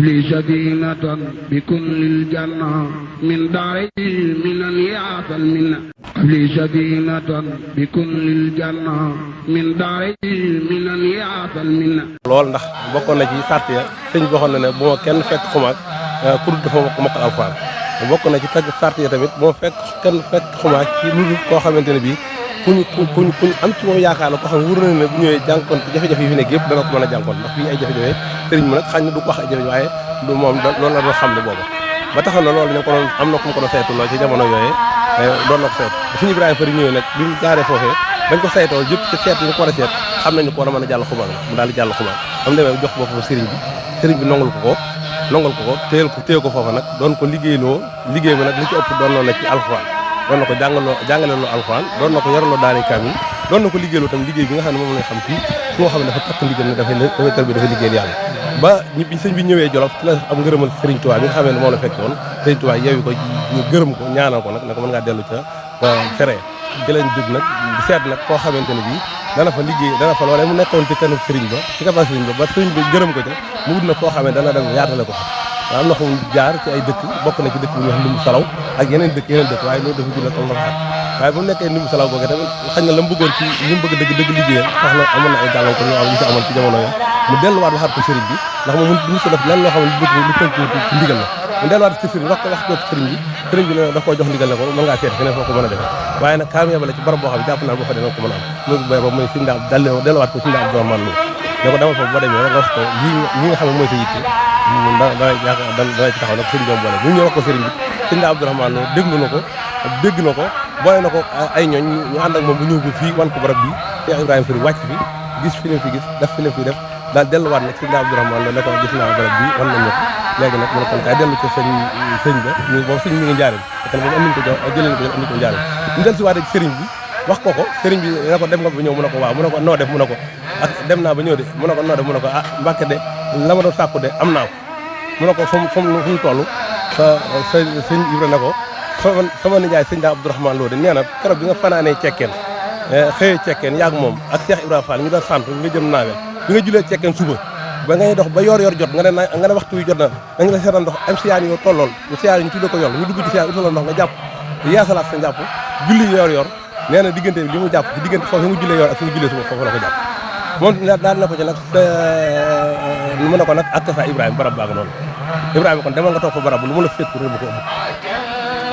li sadinatan bi kullil janna min daari minan yaatal minna li sadinatan bi kullil janna min daari minan yaatal minna lool ndax bokkoon na ci sàrt ya sëñ bi waxoon na ne bu ma kenn fekk xumaag kurut dafa mokkal alxuraan bokk na ci tagg sàrt ya tamit bu ma kenn fekk xumaag ci lu dul koo xamante ne bii kuñ am ci moom yaakaar la ko xam wóor na ne bu ñëwee jànkoon jafe-jafe yi fi nekk yëpp dana ko mën a jànkoon ndax fii ay jafe-jafe sëriñ mu nag xañ na du ko wax ay jafe-jafe waaye du moom loolu la doon xam ne booba ba taxoon na loolu ñu ko doon am na ku mu ko doon saytu loolu ci jamono yooyee doon na ko saytu suñu Ibrahima Fari ñëwee nag bi mu jaaree foofee bañ ko saytoo yëpp ci seet yi ñu ko war a seet xam nañu ko war a mën a jàll xumaan mu daal di jàll xumaan am demee jox boppam sëriñ bi nongul ko téye ko foofa nag doon ko liggéeyloo liggéey ba nag li ci ëpp doon na ci alxuraan doon na ko jàngaleloo alxuraan doon na ko yoraloo daara kaamil doon na ko liggéeyloo tam liggéey bi nga xam ne moom lañ xam fii fu nga xam ne dafa takk ndigal ne dafay tër bi dafay liggéeyal yàlla ba bi sëñ bi ñëwee Jolof ci la am ngërëmal Sëriñ Tuubaa bi nga xam ne moom la fekk woon Sëriñ Tuubaa yeewi ko ñu gërëm ko ñaanal ko nag ne ko mën ngaa dellu ca fere ci lañ jóg nag di seet nag koo xamante ne bii dana fa liggéey dana fa loolee mu nekkoon ci kanam sëriñ ba ci kanam sëriñ ba sëriñ bi gërëm ko ca mu wut na koo xam ne dana dem yaatale ko fa am na fu jaar ci ay dëkk bokk na ci dëkk bu ñuy wax Ndimbu Salaw ak yeneen dëkk waaye loolu dafa julla tam la fa waaye bu mu nekkee Ndimbu Salaw googu tamit xañ na la mu bëggoon ci li mu bëgg dëgg liggéeyal tax na amoon na ay gàllankoor ñoo am ñu ci amoon ci jamono ya mu delluwaat waxaat ko sëriñ bi ndax moom mu sa def lan loo xam ne lu tënk ci ndigal la mu delluwaat ci sëriñ wax ko sëriñ bi ne daf koo jox ndigal ne ko mën ngaa seet feneen foo ko mën a defee waaye nag kaam yebale ci barab boo xam ne jàpp naa boo fa demee ko mën a am loolu bay boobu mooy sëriñ daa delluwaat ko sëriñ daa Abdourahmane Lo ne ko demal foofu boo demee nga wax ko lii nga xam ne mooy sa yitte dana ci taxaw nag sëriñ bi boole bu ñu wax ko sëriñ bi sëriñ daa Abdourahmane Lo dégg na ko boole na ko ay ñooñ ñu ànd ak moom bu ñëw ko fii wan ko barab bi Cheikh Ibrahima Fari wàcc fi gis fi leen fi gis def fi leen fi def daal delluwaat nag sëriñ daa Abdourahmane Lo ne ko gis naa barab bi wan nañ ko léegi nag mu ne kon kay dellu ci sëñ ba boobu sëñ mi ngi njaareem kon boobu andi ko jox jëlee ko andi ko njaareem ñu del si waat ci sëriñ bi wax ko sëriñ bi ne ko dem nga ba ñëw mu ne ko waaw mu ne ko noo def mu ne ko ak dem naa ba ñëw de mu ne ko noo def mu ne ko ah Mbàkke de la ma doon sàkku de am naa ko mu ne ko fu mu toll sëñ Ibra ne ko sama nijaay sëñ daa Abdourahmane Lo de nee na keroog bi nga fanaanee cekkeen xëyee cekkeen yaag moom ak Cheikh Ibrahima Fall ñu doon sant nga jëm naawel bi nga julee cekkeen suba ba ngay dox ba yor jot nga ne waxtu wi jot na nga la seetaan ndox am siyaan yoo tollool siyaan ñu tuddee ko yoon ñu dugg ci siyaan utaloon ndox nga jàpp yeesalaat sa njàpp julli yor nee na diggante bi li mu jàpp ci diggante foofu mu jullee yor ak fi mu jullee suba foofu la ko jàpp moom daal na ko ci nag mu ne ko nag ak sa Ibrahima barab baa nga noonu Ibrahima kon demal nga toog fa barab lu mu la fekk rek bu ko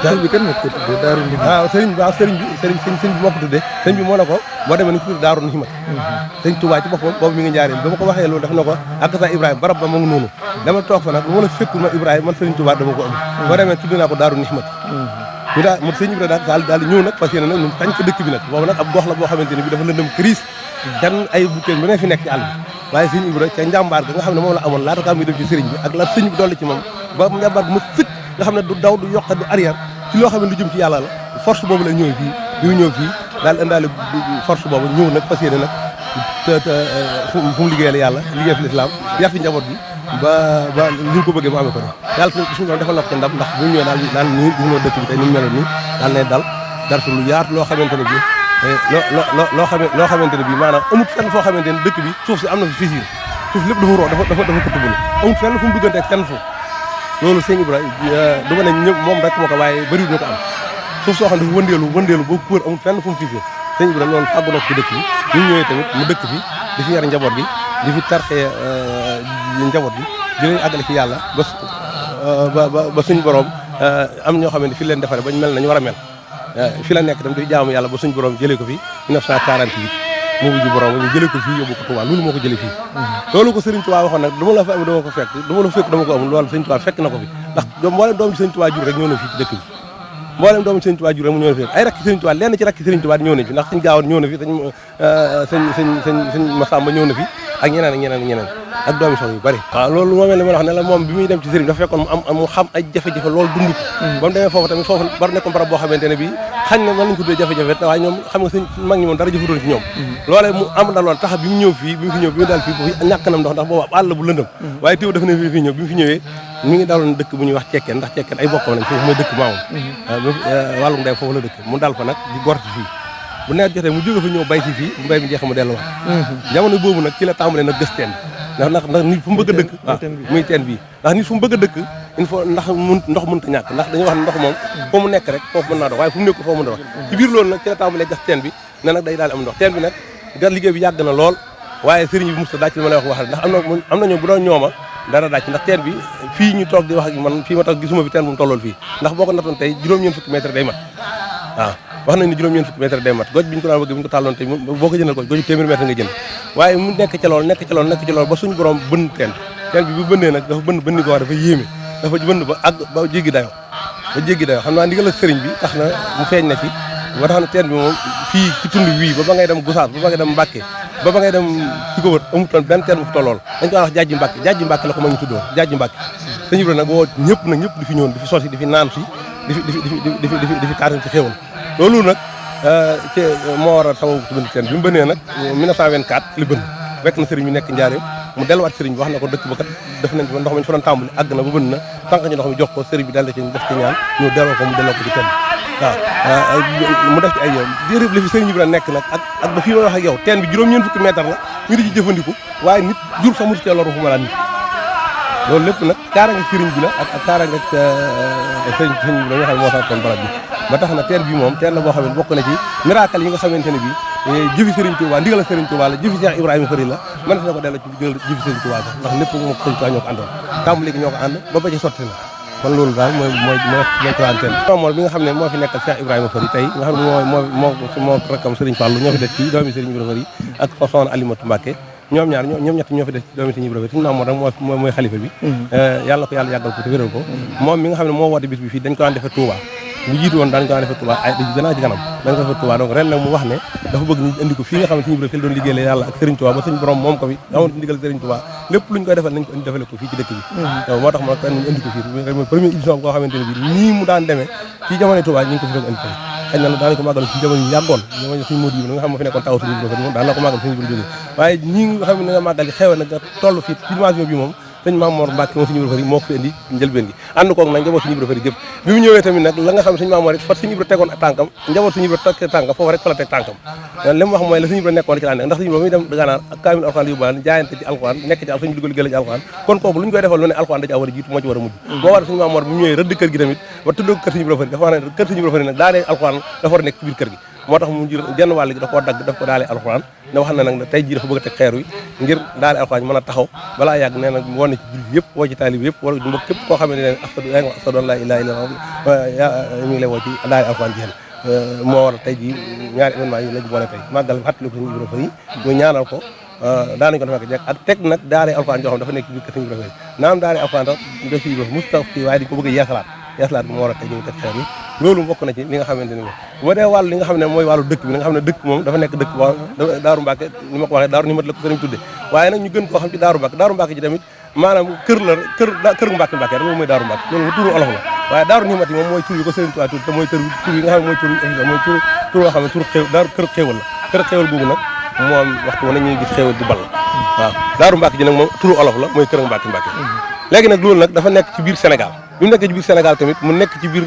sëriñ bi kan moo ko tuddee Daaru Ndihmat waaw sëriñ bi moo ko tuddee sëriñ bi moo ne ko boo demee ni ko tuddee Daaru Ndihmat sëriñ Tuubaa ci boppam boobu mi ngi njaareel ba ma ko waxee loolu def na ko ak sa Ibrahima barab ba ma ngi noonu dama toog fa nag lu ma la fekkul ma Ibrahima man sëriñ Tuubaa dama ko am boo demee tudd naa ko Daaru Ndihmat ñu daal mu sëriñ bi daal di ñëw nag parce que nag ñu tañ ko dëkk bi nag boobu nag ab gox la boo xamante ne bi dafa lëndëm crise kenn ay bukkeen bu ne fi nekk ci àll bi waaye sëriñ Ibra ca njàmbaar ga nga xam ne moom la amoon laata kaa muy dem ci sëriñ bi ak la sëriñ bi dolli ci moom ba njàmbaar ga ma sëkk nga xam ne du daw du yokk du arrière ci loo xam ne lu jëm ci yàlla la force boobu la ñëw fii bi mu ñëw fii daal indaale force boobu ñëw nag fas yéene nag fu mu liggéeyal yàlla liggéey fi lislaam yar fi njaboot bi ba li ñu ko bëggee mu amee ko ne yàlla suñu doon defal na ko ci ndam ndax bu ñu ñëwee daal nii gis nga dëkk bi tey ni mu meloon nii daal ne dal su lu yaatu loo xamante ne bii loo xamante ne bii maanaam amut fenn foo xamante ne dëkk bi suuf si am na fi fissure suuf lépp dafa roo dafa këttubulu amut fenn fu mu duggante ak fenn foofu loolu sëñ Ibrahima du ma ne ñëpp moom rek moo ko waaye bëriwul ñu ko am suuf soo xam ne dafa wëndeelu boo ko wër amul fenn fu mu fissure sëñ Ibrahima loolu fàggu na ko ci dëkk bi ñu ñëwee tamit mu dëkk fi di fi yar njaboot gi di fi tarxee njaboot gi di leen àggale ci yàlla ba suñu borom am ñoo xam ne fi leen defaree bañ mel nañu war a mel fi la nekk tam di jaamu yàlla ba suñu borom jëlee ko fi 1948 moo wujju borom ñu jëlee ko fii yóbbu ko Touba loolu moo ko jëlee fii loolu ko Serigne Touba waxoon nag dama la fa am dama ko fekk dama ko amul loolu Serigne Touba fekk na ko fi ndax mboolem doomu Serigne Touba jur rek ñëw na fii ci dëkk bi mboolem doomu Serigne Touba jur rek mu ñëw na fi ay rakki Serigne Touba lenn ci rakki Serigne Touba ñëw nañ fi ndax Serigne Gaawoon ñëw na fi sëñ Massamba ñëw na fi ak ñeneen ak doomi soxna yu bari waaw loolu moo mel ne ma wax ne la moom bi muy dem ci sëriñ dafa fekkoon mu xam ay jafe-jafe loolu dund ba mu demee foofu tamit foofu bar nekkoon barab boo xamante ne bii xañ na mën nañ ko tuddee jafe-jafe waaye ñoom xam nga sëñ mag ñi moom dara jëfutoon ci ñoom loolee mu am na loolu tax bi mu ñëw fii bi mu daal fii bu ñàkk nam ndox ndax boobu àll bu lëndëm waaye téew daf ne fii ñëw bi mu fi ñëwee mi ngi daloon dëkk bu ñuy wax cekkeen ndax cekkeen ay bokkam lañ foofu mooy dëkk maamam wàllu ndey foofu la dëkk mu dal fa nag di gorti fii bu nawet jotee mu jóge fa ñëw bay si fii bu mbay mi jeex mu delluwaat jamono boobu nag ci la tàmbalee nag gësteen ndax nit fu mu bëgg a dëkk waaw muy teen bii ndax nit fu mu bëgg a dëkk il faut ndox mënta ñàkk ndax dañuy wax ne ndox moom foo mu nekk rek foofu mën naa dox waaye fu mu nekkul foofu mën a dox ci biir loolu nag ci la tàmbalee gas teen bi ne nag day daal am ndox teen bi nag gar liggéey bi yàgg na lool waaye sëriñ bi musta daaj ci li ma lay wax ndax am na ñoom bu doon ñooma dara daaj ndax teen bi fii ñu toog di wax ak man fii ma toog gisuma fi teen bu mu tollool fii ndax boo ko nattoon tey juróom-ñeent fukki mètre day mat waaw wax nañ ne juróom-ñeent fukki mètre day mat goj bi ñu ko daan bëgg bu ñu ko tàlloon tey boo ko jëndal ko goju téeméeri mètre nga jënd waaye mu nekk ca lool ba suñu borom bënn teen bi bu bënnee nag dafa bënn goo dafa yéeme dafa bënn ba àgg ba jéggi dayoo xam naa ndigal sëriñ bi tax na mu feeñ na ci ba tax na teen bi moom fii ci tund wii ba ngay dem Gosaas ba ngay dem Mbàkke ba ngay dem ci ko wër amutoon benn teen bu fi tollool dañ ko wax jaaji Mbàkke la ko ma ñu tuddoon jaaji Mbàkke sëñ bi nag woo ñëpp di fi ñëwoon di fi sosi di fi naan si di fi taaral ci xéewal loolu nag moo waral sama bënn teen bi mu bënnee nag 1924 li bënn fekk na sëriñ bi nekk njaareem mu delluwaat sëriñ bi wax na ko dëkk ba kat def nañ ndox mi fa doon tàmbali àgg na ba bënn na tànk ñu ndox mi jox ko sëriñ bi daal di ci def ci ñaan ñu delloo ko mu delloo ko ci teen waaw mu def ci ay yoon jërëjëf li fi sëriñ bi la nekk nag ak ba fii ma wax ak yow teen bi juróom-ñeent fukki mètre la ñu di ci jëfandiku waaye nit jur sax mu cee loru fu ma laa nit loolu lépp nag kaaraange sëriñ bi la ak kaaraange sëriñ bi la nga xam ne moo tax kon barab bi ba tax na teen bi moom teen la boo xam ne bokk na ci miracle yi nga xamante ne bii jëfi Serigne Touba ndigal Serigne Touba la jëfi Cheikh Ibrahima Fari la mën na ko delloo ci jëfi Serigne Touba sax ndax lépp moom Serigne Touba ñoo ko àndoon tàmbali gi ñoo ko ànd ba ci sotti na kon loolu daal mooy coanteen moom bi nga xam ne moo fi nekkal Cheikh Ibrahima Fari tey nga xam ne moo rakkam Serigne Fallou ñoo fi des ci doomi Serigne Ibrahima Fari ak soxna Alimatu Mbacke ñoom ñett ñoo fi des ci doomi Serigne Ibrahima Fari suñu maam moo nag mooy xalifa bi yàlla ko yàlla yàggal ko te wéral ko moom mi nga xam ne moo woote bis bi fii dañ ko daan defee Touba bu jiitu woon daañu ko daan defee Touba ay gannaaw ci kanam dañ ko defee Touba donc ren nag mu wax ne dafa bëgg ñu indi ko fii nga xam ne Serigne Ibrahima fi la doon liggéeyal yàlla ak Serigne Touba ba suñu borom moom ko fi amoon ndigal Serigne Touba lépp luñ koy defal nañ ko indi defale ko fii ci dëkk bi moo tax ma ren ñu indi ko fii mooy première édition boo xamante ne bi nii mu daan demee ci jamono Touba ñu ngi ko fi doog indi tey xëy na daanañ ko màggal ci jamono yu yàggoon jamono suñu Modou yi nga xam ne ma fi nekkoon taw Serigne Ibrahima moom daan na ko màggal Serigne Ibrahima jógee waaye ñi nga xam ne nga màggal yi xewe nag nga toll fii ci dimension bi moom sëñ Maam Mor Mbacke moom Serigne Ibrahima Fari moo ko fi indi njëlbeen gi ànd koog nag njaboot Serigne Ibrahima Fari gépp bi mu ñëwee tamit nag la nga xam ne sëñ Maam Mor it fa Serigne Ibrahima tegoon tànkam njaboot Serigne Ibrahima teg tànkam foofu rek fa la teg tànkam li mu wax mooy la Serigne Ibrahima nekkoon ci la nekk ndax Serigne Ibrahima muy dem Gànnaar ak kaamil alxuraan yóbbaan jaayante ci alxuraan nekk ci Serigne bi dugal liggéey ci alxuraan kon kooku lu ñu koy defal lu ne alxuraan da ci war a jiitu moo ci war a mujj moo war sëñ Maam Mor bi mu ñëwee rëdd kër gi tamit ba tudd kër Serigne Ibrahima Fari dafa wax ne kër Serigne Ibrahima Fari nag daa dee alxuraan dafa war a nekk ci biir kër gi moo tax mu jël genn wàll gi da koo dagg daf ko daalee alxuraan ne wax na nag tey jii dafa bëgg a teg xeer wi ngir daale alxuraan mën a taxaw balaa yàgg nee nag woon na ci jullit yëpp woo ci taalib yëpp wala mbokk képp koo xamante ne ashadu an laa ilaaha illallaah mi ngi lay woo ci daale alxuraan jeex moo war a tey jii ñaari événement yi lañ boole tey màggal fàttali ko Serigne Ibrahima Fari ñu ñaanal ko daanañ ko dafa jekk ak teg nag daale alxuraan joo xam dafa nekk ci biir kër Serigne Ibrahima Fari naam daale alxuraan tax def ci Ibrahima Moustapha kii waaye dañ ko bëgg a yeesalaat bi moo war a tey ñu teg xeer wi loolu bokk na ci li nga xamante ni bu ma dee wàllu li nga xam ne mooy wàllu dëkk bi nga xam ne dëkk moom dafa nekk dëkk boo Daaru Mbàkke ni ma ko waxee Daaru Nimat la ko sëriñ tudde waaye nag ñu gën koo xam ci Daaru Mbàkke ci tamit maanaam kër Mbàkke rek loolu mooy Daaru Mbàkke loolu turu olof la waaye Daaru Nimat yi moom mooy tur yi ko sëriñ Tuubaa tudd te mooy tur yi nga xam ne mooy tur yoo xam ne tur kër xéewal la kër xéewal googu nag moom waxtu wane ñuy gis xéewal di ball waaw Daaru Mbàkke ji nag moom turu olof la mooy kër Mbàkke léegi nag loolu nag dafa nekk ci biir Sénégal bi mu nekkee ci biir Sénégal tamit mu nekk ci biir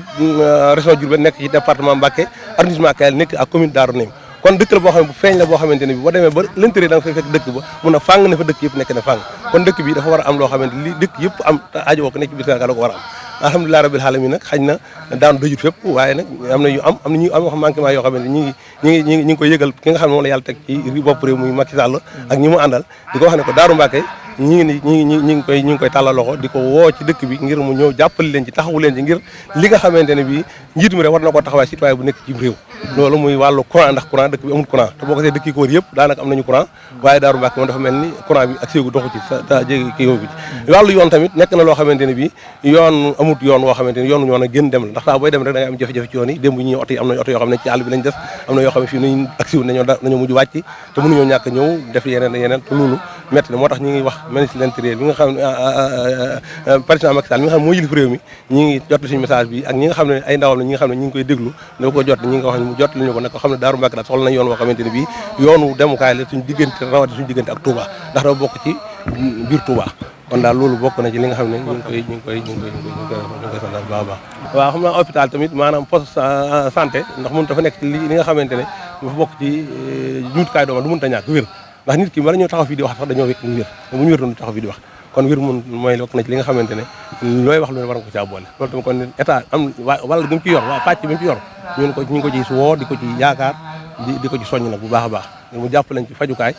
région Diourbel nekk ci département Mbacké arrondissement Kayel nekk ak commune Darou Nahim kon dëkk la boo xam ne bu feeñ la boo xamante ne bi boo demee ba l'intérieur da nga fay fekk dëkk ba mun a fàng na fa dëkk yëpp nekk na fàng kon dëkk bi dafa war a am loo xamante li dëkk yëpp am aajo ko nekk ci biir Sénégal da ko war a am alhamdulilah rabbil alamin nag xañ na daanu dëjut fépp waaye nag am na yu am na ñu am wax manquement yoo xamante ñi ngi koy yëgal ki nga xam ne moom la yàlla teg ci bopp réew muy Macky Sall ak ñi mu àndal di ko wax ne ko Daaru Mbàkke ñi ngi koy tàllal loxo di ko woo ci dëkk bi ngir mu ñëw jàppale leen ci taxawu leen ci ngir li nga xamante ne bii njiitu mi rek war na koo taxawaay citoyen bu nekk ci réew loolu muy wàllu courant ndax courant dëkk bi amul courant te boo ko see dëkk yi ko wër yëpp daanaka am nañu courant waaye Daaru Mbàkke moom dafa mel ni courant bi ak séegu doxu ci ta jéegi kii yóbbu ci wàllu yoon tamit nekk na loo xamante ne bii yoon amut yoon woo xamante ne yoonu ñoo na gën dem la ndax taa booy dem rek da ngay am jafe-jafe ci yoon yi démb ñi oto yi am nañu oto yoo xam ne ci àll bi lañ des am na yoo xam ne fii nañ agsi wul nañoo mujj wàcc te mënuñoo ñàkk ñëw def yeneen te loolu métti na moo tax ñi ngi wax ministre de l'intérieur bi nga xam ne président Macky Sall mi nga xam ne moo yilif réew mi ñi ngi jotli suñu message bi ak ñi nga xam ne ay ndawam la ñi nga xam ne ñi ngi koy déglu da ko jot ñi nga wax mu jot lañu ko nag ko xam ne Daaru Mbàkke daal soxla nañ yoon woo xamante ne bii yoonu demukaay la suñu diggante rawati suñu diggante ak Touba ndax dafa bokk ci biir Touba kon daal loolu bokk na ci li nga xam ne ñu ngi koy santal baax a baax waaw xam naa hôpital tamit maanaam poste santé ndax mun dafa nekk ci li nga xamante ne dafa bokk ci jumtukaay dooma du mënta ñàkk wér ndax nit ki bala ñoo taxaw fii di wax sax dañoo wékk mu wér bu ñu wér doon taxaw fii di wax kon wér mun mooy bokk na ci li nga xamante ne looy wax lu ne war nga ko caa boole loolu tam kon état am wàll gi mu ci yor waa pàcc bi mu ci yor ñu ngi ko ci woo di ko ci yaakaar di ko ci soññ nag bu baax a baax mu jàpp lañ ci fajukaay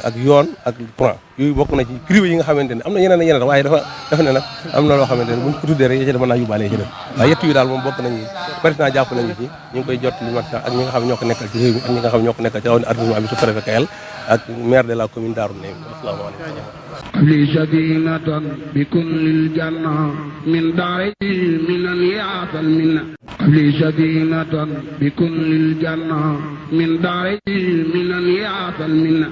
ak yoon ak courant yooyu bokk na ci privé yi nga xamante ne am na yeneen ak yeneen waaye dafa ne nag am na loo xamante ne buñ ko tuddee rek yéen mën naa yóbbaale ci def waaye yett yu daal moom bokk nañu président jàpp nañu ci ñu ngi koy jot li mat ak ñi nga xam ne ñoo ko nekkal ci réew mi ak ñi nga xam ne ñoo ko nekkal ci arrondissement bi sous-préfet Kayel ak maire de la commune Darou Nahim asalaamaaleykum li sadinatan bi kullil janna min daari minan yaatal minna li sadinatan bi kullil janna min daari minan yaatal minna